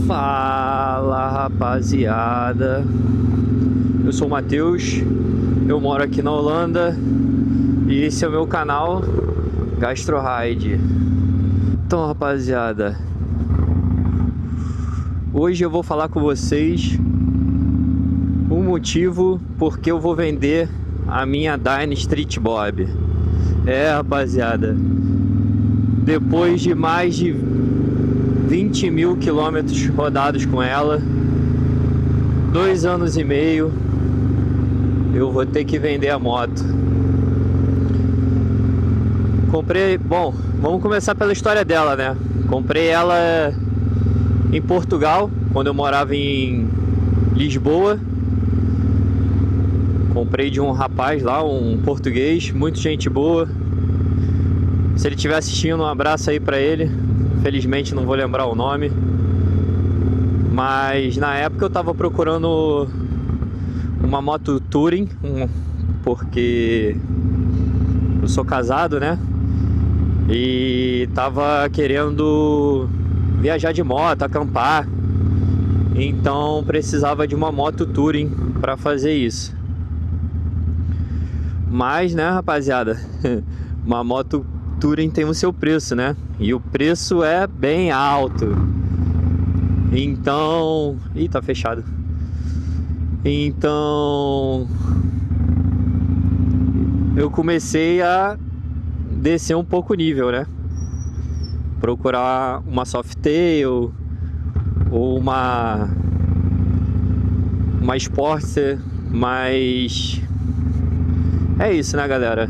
Fala, rapaziada, eu sou o Matheus, eu moro aqui na Holanda e esse é o meu canal Gastro Ride. Então, rapaziada, hoje eu vou falar com vocês o motivo porque eu vou vender a minha Dyna Street Bob. Rapaziada, depois de mais de 20 mil quilômetros rodados com ela, 2 anos e meio, eu vou ter que vender a moto. Comprei, bom, vamos começar pela história dela, né? Comprei ela em Portugal, quando eu morava em Lisboa. Comprei de um rapaz lá, um português, muito gente boa. Se ele estiver assistindo, um abraço aí pra ele. Infelizmente não vou lembrar o nome. Mas na época eu tava procurando uma moto Touring, porque eu sou casado, né? E tava querendo viajar de moto, acampar. Então precisava de uma moto Touring para fazer isso. Mas, né, rapaziada, uma moto Touring tem o seu preço, né? E o preço é bem alto. Então... Ih, tá fechado. Então... eu comecei a descer um pouco o nível, né? Procurar uma Softail ou uma Sportster, mas... é isso, né, galera?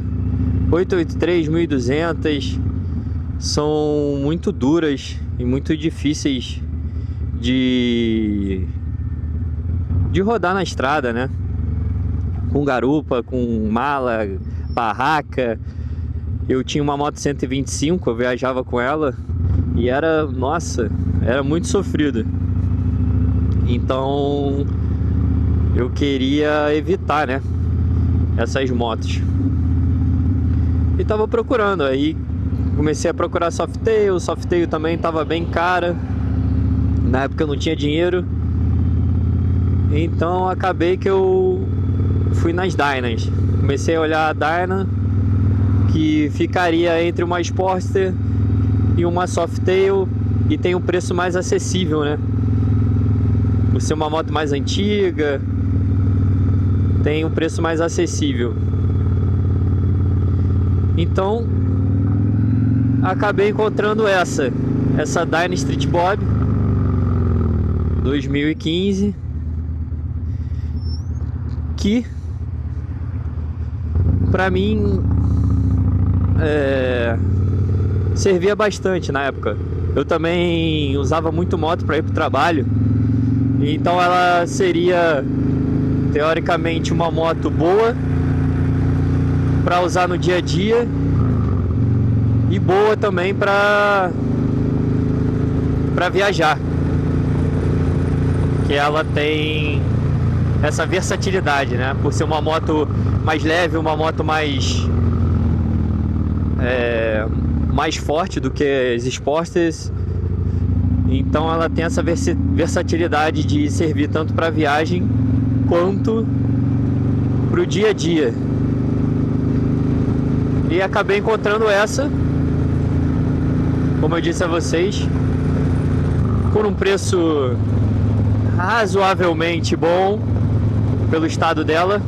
883, 1200 são muito duras e muito difíceis de rodar na estrada, né? Com garupa, com mala, barraca. Eu tinha uma moto 125, eu viajava com ela e era, nossa, era muito sofrido. Então eu queria evitar, né, essas motos. E tava procurando, aí comecei a procurar Softail. Softail também tava bem cara. Na época eu não tinha dinheiro. Então acabei que eu fui nas Dynas. Comecei a olhar a Dyna, que ficaria entre uma Sportster e uma Softail, e tem um preço mais acessível, né? Por ser uma moto mais antiga, tem um preço mais acessível. Então acabei encontrando essa Dyna Street Bob 2015, que pra mim servia bastante na época. Eu também usava muito moto para ir pro trabalho, então ela seria teoricamente uma moto boa para usar no dia a dia e boa também para viajar, que ela tem essa versatilidade, né? Por ser uma moto mais leve, uma moto mais forte do que as Sportsters. Então ela tem essa versatilidade de servir tanto para viagem quanto para o dia a dia. E acabei encontrando essa, como eu disse a vocês, por um preço razoavelmente bom pelo estado dela.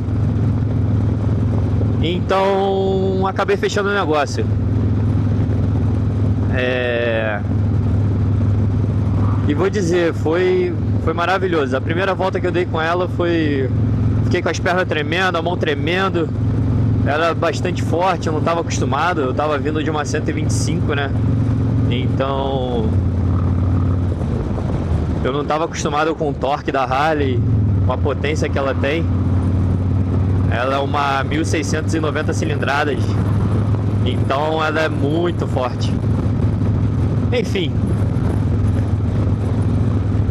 Então acabei fechando o negócio. E vou dizer, foi maravilhoso. A primeira volta que eu dei com ela fiquei com as pernas tremendo, a mão tremendo. Era bastante forte, eu não estava acostumado. Eu estava vindo de uma 125, né? Então eu não estava acostumado com o torque da Harley, com a potência que ela tem. Ela é uma 1690 cilindradas, então ela é muito forte. Enfim,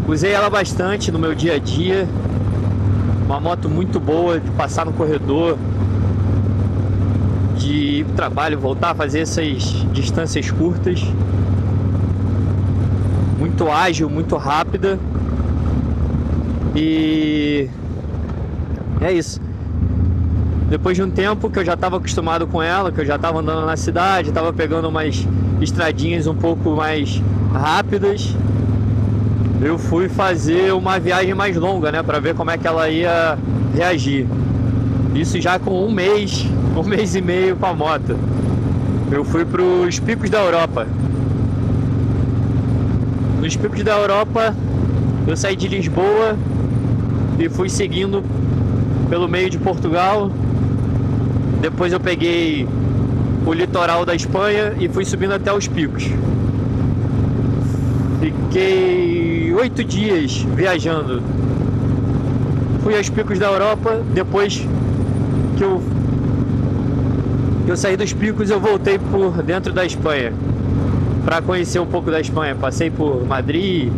usei ela bastante no meu dia a dia. Uma moto muito boa de passar no corredor, de ir pro trabalho, voltar a fazer essas distâncias curtas. Muito muito ágil, muito rápida. E é isso. Depois de um tempo que eu já estava acostumado com ela, que eu já estava andando na cidade, estava pegando umas estradinhas um pouco mais rápidas, eu fui fazer uma viagem mais longa, né, para ver como é que ela ia reagir. Isso já com um mês e meio com a moto. Eu fui para os Picos da Europa. Nos Picos da Europa, eu saí de Lisboa e fui seguindo pelo meio de Portugal. Depois eu peguei o litoral da Espanha e fui subindo até os picos. Fiquei 8 dias viajando. Fui aos Picos da Europa. Depois que eu saí dos picos, eu voltei por dentro da Espanha para conhecer um pouco da Espanha. Passei por Madrid,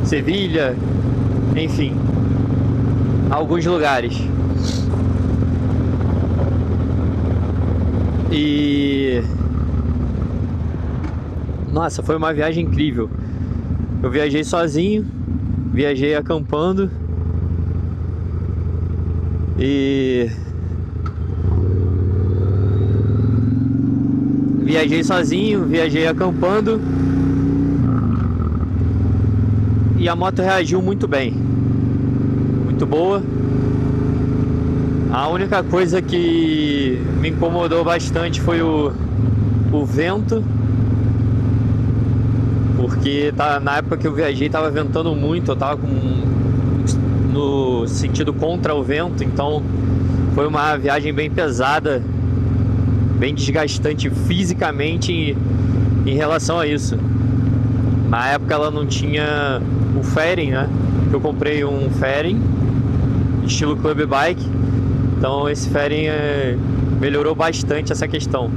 Sevilha, enfim, alguns lugares. E nossa, foi uma viagem incrível. Eu viajei sozinho, viajei acampando e viajei acampando e a moto reagiu muito bem, muito boa. A única coisa que me incomodou bastante foi o vento, porque na época que eu viajei estava ventando muito, eu estava no sentido contra o vento, então foi uma viagem bem pesada, bem desgastante fisicamente em relação a isso. Na época ela não tinha o fairing, né? Eu comprei um fairing estilo Club Bike, então esse fairing melhorou bastante essa questão.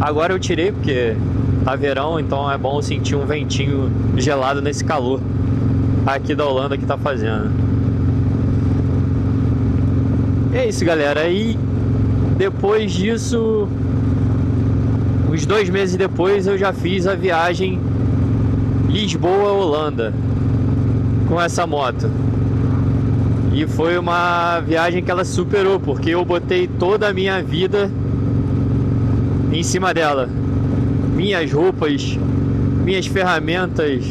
Agora eu tirei porque tá verão, então é bom sentir um ventinho gelado nesse calor aqui da Holanda que tá fazendo. É isso, galera. E depois disso, uns 2 meses depois, eu já fiz a viagem Lisboa-Holanda com essa moto. E foi uma viagem que ela superou, porque eu botei toda a minha vida em cima dela. Minhas roupas, minhas ferramentas,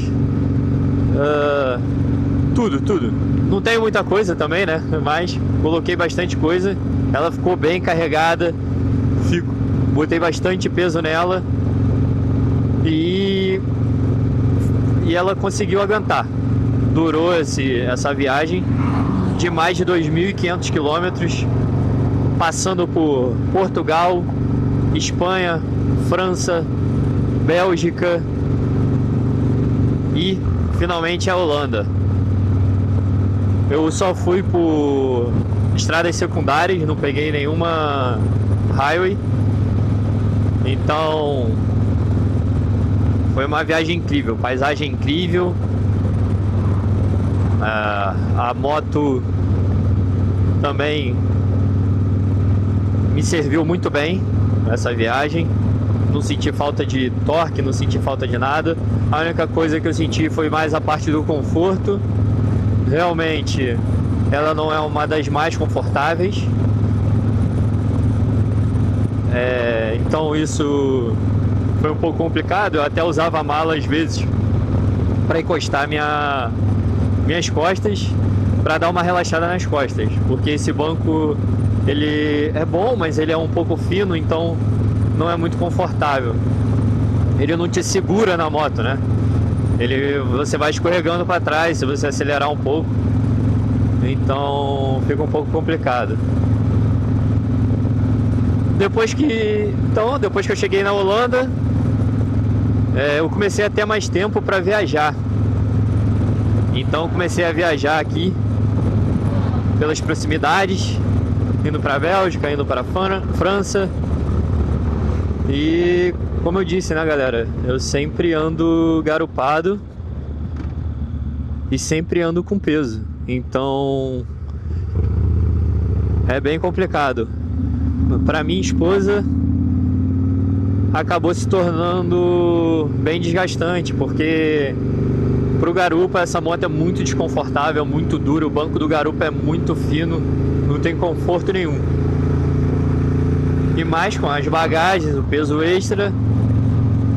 tudo. Não tenho muita coisa também, né? Mas coloquei bastante coisa. Ela ficou bem carregada. Botei bastante peso nela. E ela conseguiu aguentar. Durou essa viagem de mais de 2.500 quilômetros, passando por Portugal, Espanha, França, Bélgica e finalmente a Holanda. Eu só fui por estradas secundárias, não peguei nenhuma highway. Então foi uma viagem incrível, paisagem incrível. A moto também me serviu muito bem nessa viagem. Não senti falta de torque, não senti falta de nada. A única coisa que eu senti foi mais a parte do conforto. Realmente ela não é uma das mais confortáveis. Então isso foi um pouco complicado. Eu até usava mala às vezes para encostar minhas costas, para dar uma relaxada nas costas, porque esse banco ele é bom, mas ele é um pouco fino, então não é muito confortável. Ele não te segura na moto, né? Você vai escorregando para trás se você acelerar um pouco, então fica um pouco complicado. Depois que eu cheguei na Holanda, eu comecei a ter mais tempo para viajar. Então comecei a viajar aqui pelas proximidades, indo para a Bélgica, indo para a França. E como eu disse, né, galera, eu sempre ando garupado e sempre ando com peso. Então é bem complicado. Para minha esposa acabou se tornando bem desgastante, porque Pro garupa, essa moto é muito desconfortável, muito dura. O banco do garupa é muito fino, não tem conforto nenhum. E mais com as bagagens, o peso extra,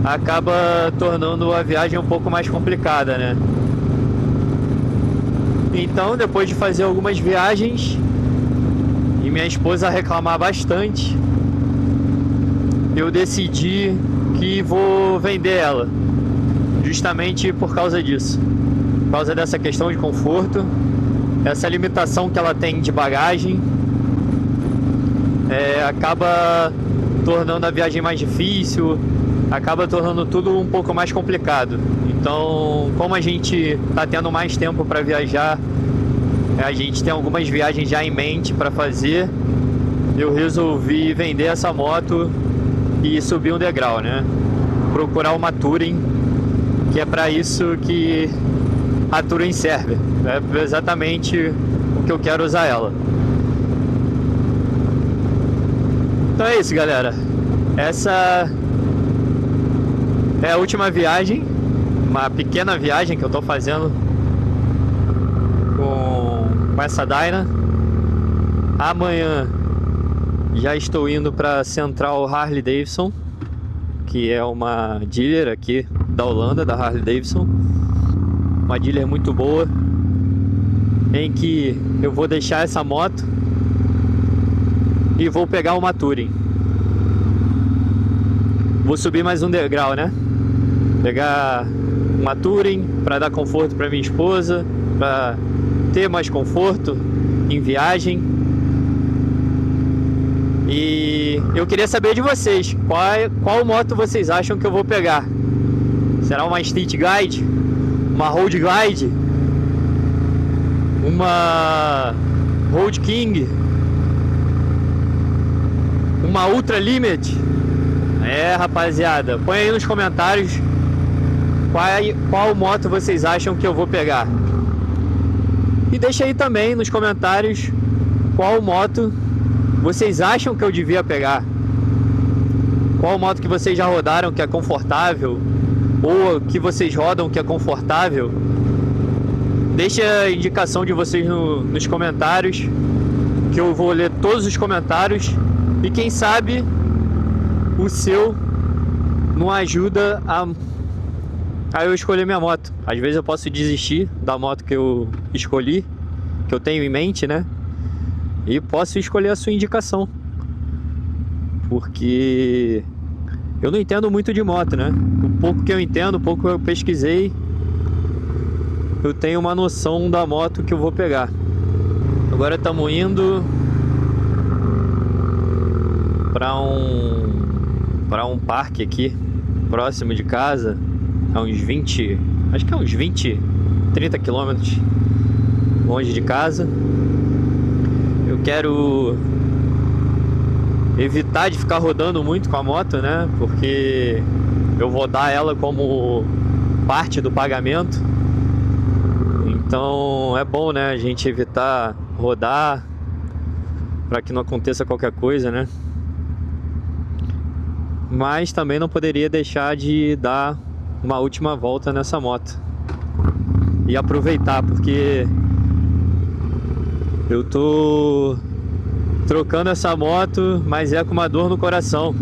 acaba tornando a viagem um pouco mais complicada, né? Então, depois de fazer algumas viagens e minha esposa reclamar bastante, eu decidi que vou vender ela, justamente por causa disso, por causa dessa questão de conforto, essa limitação que ela tem de bagagem, acaba tornando a viagem mais difícil, acaba tornando tudo um pouco mais complicado. Então, como a gente está tendo mais tempo para viajar, a gente tem algumas viagens já em mente para fazer, eu resolvi vender essa moto e subir um degrau, né? Procurar uma Touring, que é para isso que a Touring serve. É exatamente o que eu quero usar ela. Então é isso, galera. Essa é a última viagem, uma pequena viagem que eu tô fazendo com essa Dyna. Amanhã já estou indo para Central Harley Davidson, que é uma dealer aqui da Holanda, da Harley Davidson. Uma dealer muito boa, em que eu vou deixar essa moto e vou pegar uma Touring. Vou subir mais um degrau, né? Pegar uma Touring para dar conforto para minha esposa, para ter mais conforto em viagem. E eu queria saber de vocês, qual moto vocês acham que eu vou pegar? Será uma Street Glide? Uma Road Glide? Uma Road King? Uma Ultra Limit? Rapaziada, põe aí nos comentários qual moto vocês acham que eu vou pegar. E deixa aí também nos comentários qual moto vocês acham que eu devia pegar. Qual moto que vocês já rodaram que é confortável, ou que vocês rodam que é confortável. Deixa a indicação de vocês nos comentários, que eu vou ler todos os comentários. E quem sabe o seu não ajuda a eu escolher minha moto. Às vezes eu posso desistir da moto que eu escolhi, que eu tenho em mente, né? E posso escolher a sua indicação, porque eu não entendo muito de moto, né? O pouco que eu entendo, o pouco que eu pesquisei, eu tenho uma noção da moto que eu vou pegar. Agora estamos indo para um parque aqui próximo de casa, a uns 20, acho que é uns 20, 30 quilômetros longe de casa. Eu quero evitar de ficar rodando muito com a moto, né? Porque eu vou dar ela como parte do pagamento. Então é bom, né, a gente evitar rodar para que não aconteça qualquer coisa, né? Mas também não poderia deixar de dar uma última volta nessa moto e aproveitar, porque eu tô trocando essa moto, mas é com uma dor no coração,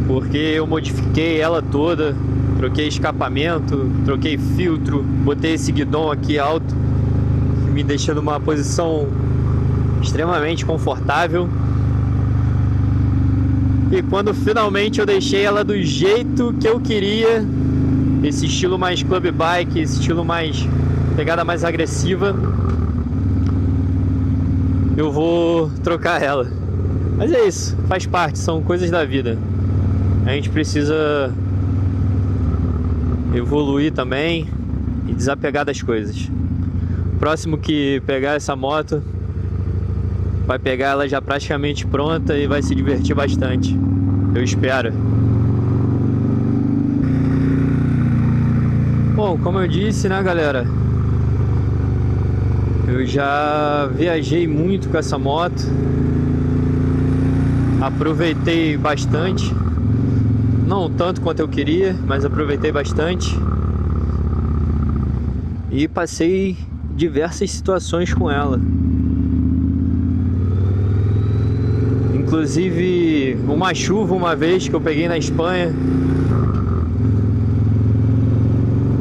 porque eu modifiquei ela toda, troquei escapamento, troquei filtro, botei esse guidão aqui alto, me deixando numa posição extremamente confortável. E quando finalmente eu deixei ela do jeito que eu queria, esse estilo mais club bike, esse estilo mais pegada mais agressiva, eu vou trocar ela. Mas é isso, faz parte, são coisas da vida. A gente precisa evoluir também e desapegar das coisas. O próximo que pegar essa moto vai pegar ela já praticamente pronta e vai se divertir bastante, eu espero. Bom, como eu disse, né, galera, eu já viajei muito com essa moto, aproveitei bastante, não tanto quanto eu queria, mas aproveitei bastante. e passei diversas situações com ela. Inclusive uma chuva uma vez que eu peguei na Espanha.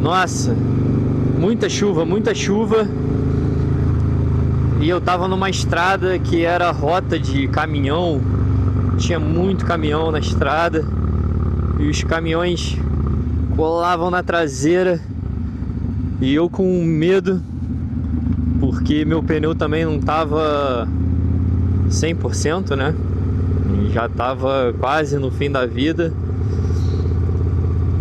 Nossa, muita chuva, muita chuva. E eu tava numa estrada que era rota de caminhão. Tinha muito caminhão na estrada. E os caminhões colavam na traseira. E eu com medo, porque meu pneu também não tava 100%, né? Já tava quase no fim da vida.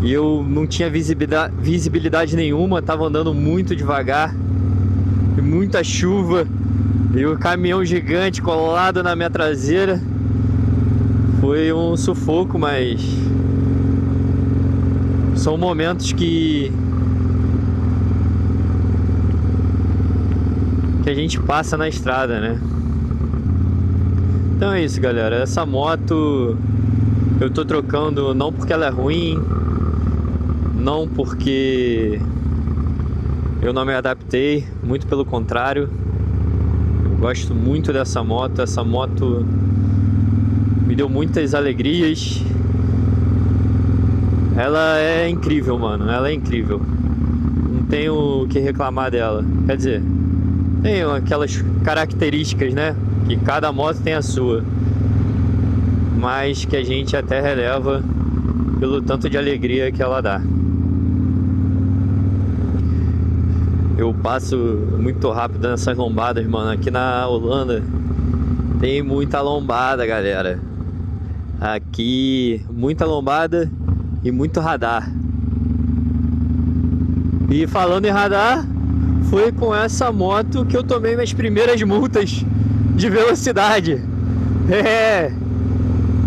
E eu não tinha visibilidade nenhuma, tava andando muito devagar. E muita chuva. E o caminhão gigante colado na minha traseira. Foi um sufoco, mas são momentos que a gente passa na estrada, né? Então é isso, galera. Essa moto eu tô trocando não porque ela é ruim, não porque eu não me adaptei, muito pelo contrário. Eu gosto muito dessa moto. Essa moto me deu muitas alegrias. Ela é incrível, mano. Ela é incrível. Não tenho o que reclamar dela. Quer dizer, tem aquelas características, né? Que cada moto tem a sua. Mas que a gente até releva pelo tanto de alegria que ela dá. Eu passo muito rápido nessas lombadas, mano. Aqui na Holanda tem muita lombada, galera. Aqui, muita lombada e muito radar. E falando em radar, foi com essa moto que eu tomei minhas primeiras multas de velocidade.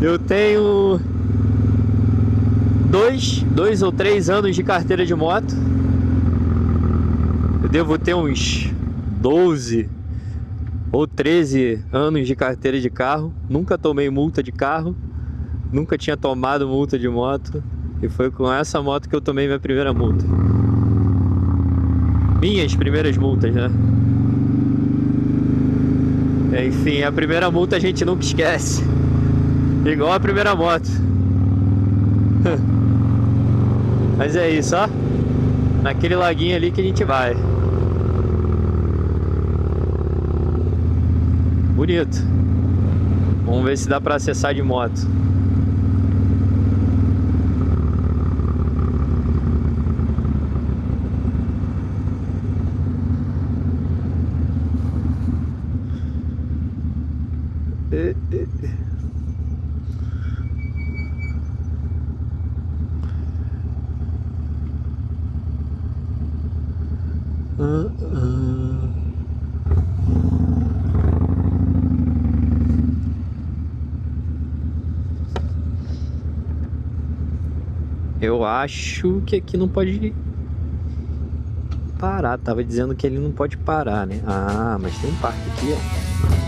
Eu tenho dois ou 3 anos de carteira de moto. Eu devo ter uns 12 ou 13 anos de carteira de carro. Nunca tomei multa de carro. Nunca tinha tomado multa de moto. E foi com essa moto que eu tomei minha primeira multa. Minhas primeiras multas, né? Enfim, a primeira multa a gente nunca esquece. Igual a primeira moto. Mas é isso, ó. Naquele laguinho ali que a gente vai. Bonito. Vamos ver se dá pra acessar de moto. Eu acho que aqui não pode parar. Tava dizendo que ele não pode parar, né? Ah, mas tem um parque aqui, ó.